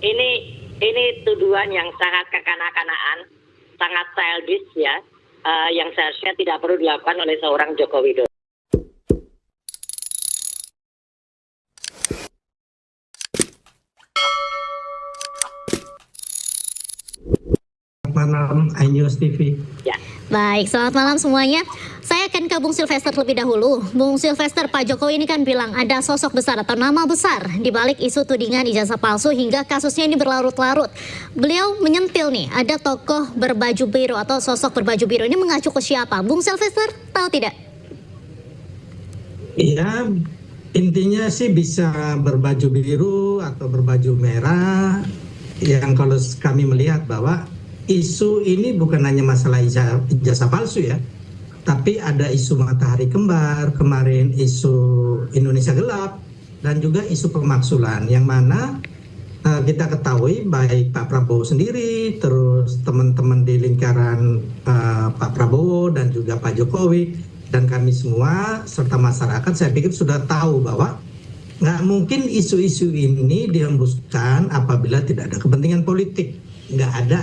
ini ini tuduhan yang sangat kekanak-kanakan, sangat childish ya, yang seharusnya tidak perlu dilakukan oleh seorang Joko Widodo. Malam iNews TV. Ya. Baik, selamat malam semuanya. Saya akan ke Bung Silvester terlebih dahulu. Bung Silvester, Pak Jokowi ini kan bilang ada sosok besar atau nama besar di balik isu tudingan ijazah palsu hingga kasusnya ini berlarut-larut. Beliau menyentil nih, ada tokoh berbaju biru atau sosok berbaju biru ini mengacu ke siapa? Bung Silvester, tahu tidak? Iya, intinya sih bisa berbaju biru atau berbaju merah. Yang kalau kami melihat bahwa isu ini bukan hanya masalah ijazah palsu ya, tapi ada isu matahari kembar, kemarin isu Indonesia gelap, dan juga isu pemaksulan yang mana kita ketahui baik Pak Prabowo sendiri, terus teman-teman di lingkaran Pak Prabowo dan juga Pak Jokowi, dan kami semua serta masyarakat saya pikir sudah tahu bahwa nggak mungkin isu-isu ini dihembuskan apabila tidak ada kepentingan politik. Nggak ada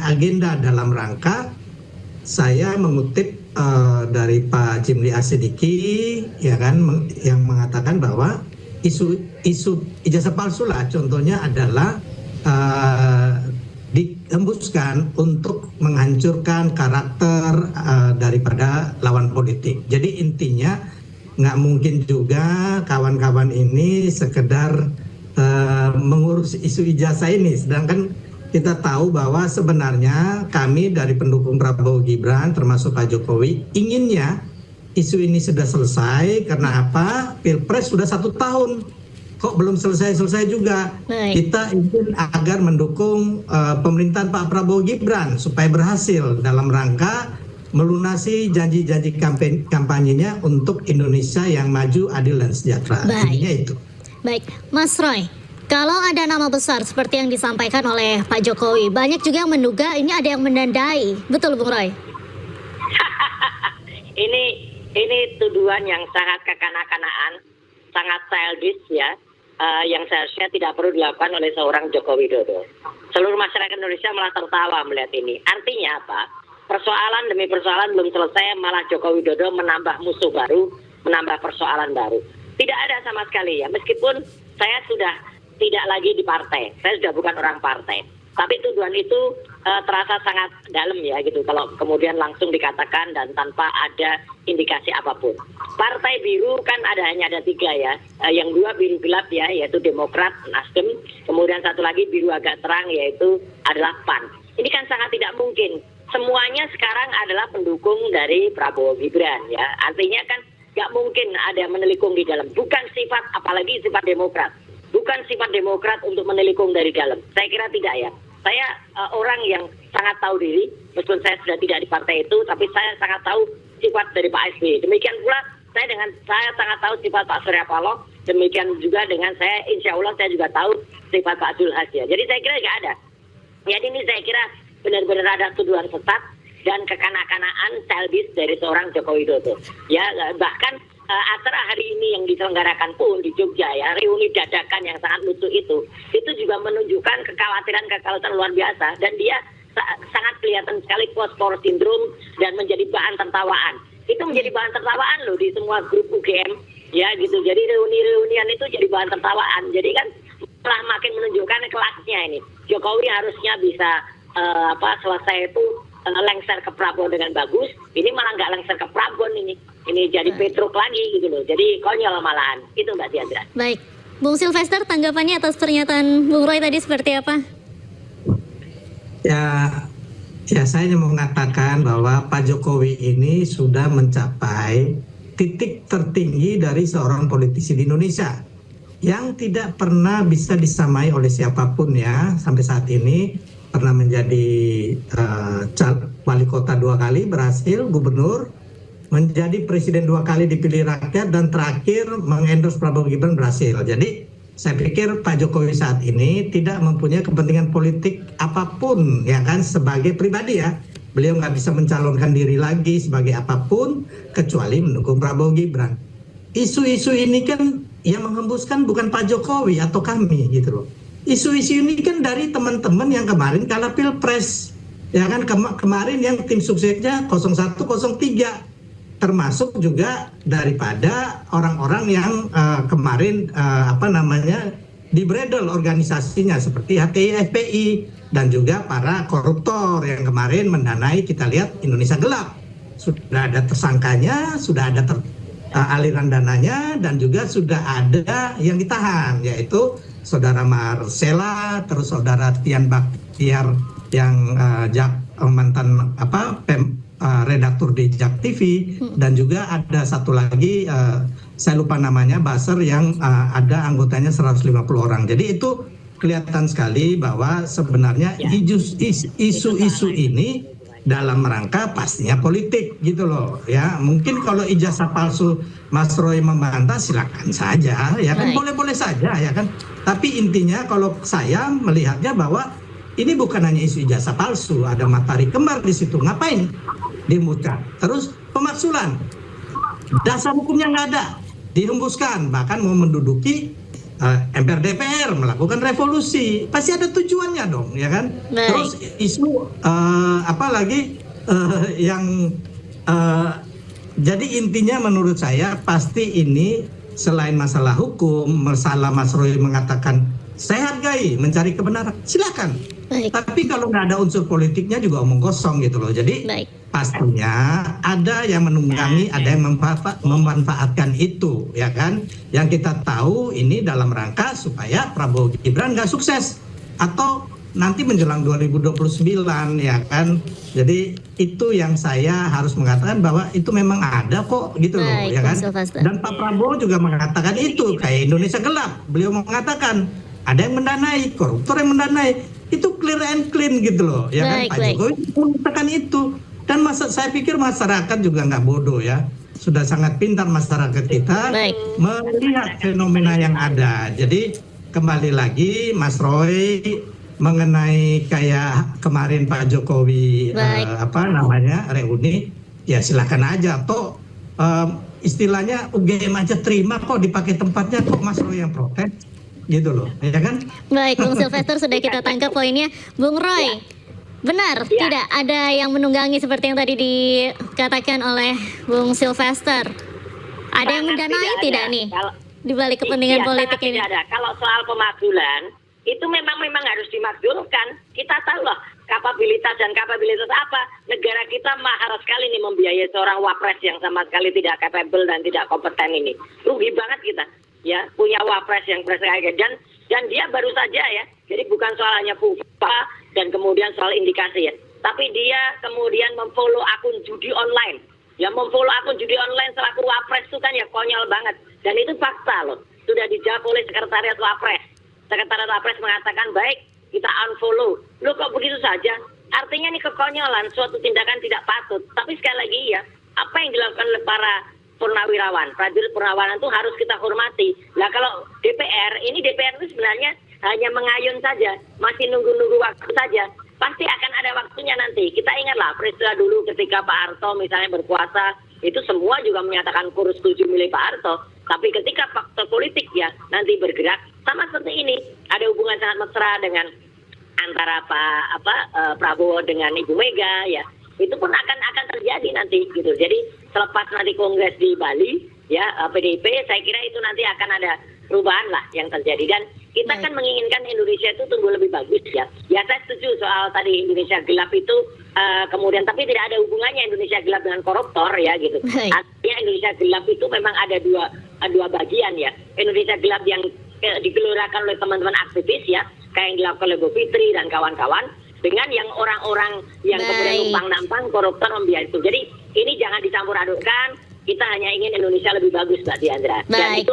agenda dalam rangka, saya mengutip dari Pak Jimli Asidiki ya kan, yang mengatakan bahwa isu ijazah palsu lah contohnya adalah dihembuskan untuk menghancurkan karakter daripada lawan politik. Jadi intinya nggak mungkin juga kawan-kawan ini sekedar mengurus isu ijazah ini, sedangkan kita tahu bahwa sebenarnya kami dari pendukung Prabowo Gibran termasuk Pak Jokowi inginnya isu ini sudah selesai. Karena apa? Pilpres sudah 1 tahun kok belum selesai juga. Kita ingin agar mendukung pemerintahan Pak Prabowo Gibran supaya berhasil dalam rangka melunasi janji-janji kampanyenya untuk Indonesia yang maju, adil dan sejahtera. Intinya itu. Baik, Mas Roy. Kalau ada nama besar seperti yang disampaikan oleh Pak Jokowi, banyak juga yang menduga ini ada yang menandai. Betul, Bung Roy? ini tuduhan yang sangat kekanak-kanakan, sangat childish ya, yang seharusnya tidak perlu dilakukan oleh seorang Joko Widodo. Seluruh masyarakat Indonesia malah tertawa melihat ini. Artinya apa? Persoalan demi persoalan belum selesai, malah Joko Widodo menambah musuh baru, menambah persoalan baru. Tidak ada sama sekali ya, meskipun saya sudah tidak lagi di partai, saya sudah bukan orang partai. Tapi tuduhan itu terasa sangat dalam ya gitu, kalau kemudian langsung dikatakan dan tanpa ada indikasi apapun. Partai biru kan hanya ada 3 ya, yang 2 biru gelap ya, yaitu Demokrat, Nasdem, kemudian satu lagi biru agak terang yaitu adalah PAN. Ini kan sangat tidak mungkin. Semuanya sekarang adalah pendukung dari Prabowo Gibran ya, artinya kan nggak mungkin ada yang menelikung di dalam. Bukan sifat, apalagi sifat Demokrat. Bukan sifat Demokrat untuk menelikung dari dalam. Saya kira tidak ya. Saya orang yang sangat tahu diri, meskipun saya sudah tidak di partai itu, tapi saya sangat tahu sifat dari Pak SBY. Demikian pula saya sangat tahu sifat Pak Surya Paloh. Demikian juga dengan saya, insya Allah saya juga tahu sifat Pak Zulhas ya. Jadi saya kira nggak ada. Jadi ini saya kira benar-benar ada tuduhan sesat dan kekanak-kanaan childish dari seorang Joko Widodo. Ya, bahkan acara hari ini yang diselenggarakan pun di Jogja ya, reuni dadakan yang sangat lucu itu juga menunjukkan kekhawatiran luar biasa, dan dia sangat kelihatan sekali post-war syndrome dan menjadi bahan tertawaan. Itu menjadi bahan tertawaan loh di semua grup UGM ya gitu. Jadi reunian itu jadi bahan tertawaan. Jadi kan malah makin menunjukkan kelasnya ini. Jokowi harusnya bisa selesai itu lengser ke Prabowo dengan bagus, ini malah nggak lengser ke Prabowo ini jadi Petruk lagi gitu loh, jadi konyol malahan. Itu Mbak Diandra. Baik, Bung Silvester, tanggapannya atas pernyataan Bung Roy tadi seperti apa? Ya saya mau mengatakan bahwa Pak Jokowi ini sudah mencapai titik tertinggi dari seorang politisi di Indonesia yang tidak pernah bisa disamai oleh siapapun ya sampai saat ini. Pernah menjadi wali kota 2 kali berhasil, gubernur, menjadi presiden 2 kali dipilih rakyat, dan terakhir mengendorse Prabowo Gibran berhasil. Jadi saya pikir Pak Jokowi saat ini tidak mempunyai kepentingan politik apapun ya kan, sebagai pribadi ya. Beliau nggak bisa mencalonkan diri lagi sebagai apapun kecuali mendukung Prabowo Gibran. Isu-isu ini kan yang menghembuskan bukan Pak Jokowi atau kami gitu loh. isu-isu ini kan dari teman-teman yang kemarin kalah pilpres, ya kan, kemarin yang tim suksesnya 0103, termasuk juga daripada orang-orang yang kemarin dibredel organisasinya seperti HTI FPI dan juga para koruptor yang kemarin mendanai, kita lihat, Indonesia Gelap. Sudah ada tersangkanya, sudah ada aliran dananya, dan juga sudah ada yang ditahan, yaitu Saudara Marcella, terus Saudara Tian Baktiar yang mantan redaktur di Jak TV, dan juga ada satu lagi saya lupa namanya, Basar, yang ada anggotanya 150 orang. Jadi itu kelihatan sekali bahwa sebenarnya isu-isu ini dalam rangka pastinya politik gitu loh ya. Mungkin kalau ijazah palsu Mas Roy membantah, silakan saja ya kan, boleh-boleh saja ya kan. Tapi intinya kalau saya melihatnya bahwa ini bukan hanya isu ijazah palsu, ada matahari kembar di situ. Ngapain dimutkan? Terus pemaksulan, dasar hukumnya nggak ada, dihembuskan, bahkan mau menduduki MPR DPR, melakukan revolusi, pasti ada tujuannya dong, ya kan? Terus isu jadi intinya menurut saya pasti ini selain masalah hukum, masalah Mas Roy mengatakan saya hargai mencari kebenaran, silakan. Tapi kalau nggak ada unsur politiknya juga omong kosong gitu loh. Jadi pastinya ada yang menunggangi, ada yang memanfaatkan itu, ya kan? Yang kita tahu ini dalam rangka supaya Prabowo Gibran nggak sukses atau nanti menjelang 2029, ya kan? Jadi itu yang saya harus mengatakan bahwa itu memang ada kok gitu loh, ya kan? Dan Pak Prabowo juga mengatakan itu, kayak Indonesia Gelap, beliau mengatakan ada yang mendanai, koruptor yang mendanai, itu clear and clean gitu loh, ya kan? Pak Jokowi mengatakan itu. Dan saya pikir masyarakat juga nggak bodoh ya, sudah sangat pintar masyarakat kita melihat fenomena yang ada. Jadi kembali lagi Mas Roy mengenai kayak kemarin Pak Jokowi reuni, ya silakan aja. Toh istilahnya UGM aja terima kok dipakai tempatnya, kok Mas Roy yang protes gitu loh, ya kan? Baik, Bung Sylvester, sudah kita tangkap poinnya. Bung Roy, benar tidak ada yang menunggangi seperti yang tadi dikatakan oleh Bung Sylvester? Ada yang mendanai tidak nih di balik kepentingan politik ini? Tidak ada. Kalau soal pemakzulan itu memang harus dimakzulkan. Kita tahu lah kapabilitas apa. Negara kita mahal sekali nih membiayai seorang wapres yang sama sekali tidak capable dan tidak kompeten ini. Rugi banget kita ya punya wapres yang kayak dan dia baru saja ya. Jadi bukan soal hanya FUFA dan kemudian soal indikasi ya. Tapi dia kemudian memfollow akun judi online. Ya, memfollow akun judi online selaku wapres itu kan ya konyol banget. Dan itu fakta loh. Sudah dijawab oleh Sekretariat Wapres. Sekretariat Wapres mengatakan baik, kita unfollow. Loh kok begitu saja? Artinya ini kekonyolan, suatu tindakan tidak patut. Tapi sekali lagi ya, apa yang dilakukan oleh para purnawirawan, prajurit purnawirawan itu harus kita hormati. Nah kalau DPR itu sebenarnya hanya mengayun saja, masih nunggu-nunggu waktu saja. Pasti akan ada waktunya nanti. Kita ingatlah peristiwa dulu ketika Pak Harto misalnya berkuasa, itu semua juga menyatakan kurus setuju milih Pak Harto. Tapi ketika faktor politik ya nanti bergerak, sama seperti ini, ada hubungan sangat mesra dengan antara Prabowo dengan Ibu Mega ya. Itu pun akan terjadi nanti gitu. Jadi selepas nanti kongres di Bali ya PDIP, saya kira itu nanti akan ada perubahan lah yang terjadi. Dan kita kan menginginkan Indonesia itu tumbuh lebih bagus ya. Ya saya setuju soal tadi Indonesia Gelap itu kemudian, tapi tidak ada hubungannya Indonesia Gelap dengan koruptor ya gitu. Artinya Indonesia Gelap itu memang ada dua bagian ya. Indonesia Gelap yang digelurakan oleh teman-teman aktivis ya, kayak yang dilakukan oleh Bu Fitri dan kawan-kawan, dengan yang orang-orang yang kemudian numpang-nampang koruptor membiayai itu. Jadi ini jangan dicampur adukkan. Kita hanya ingin Indonesia lebih bagus, Mbak Diandra. Dan itu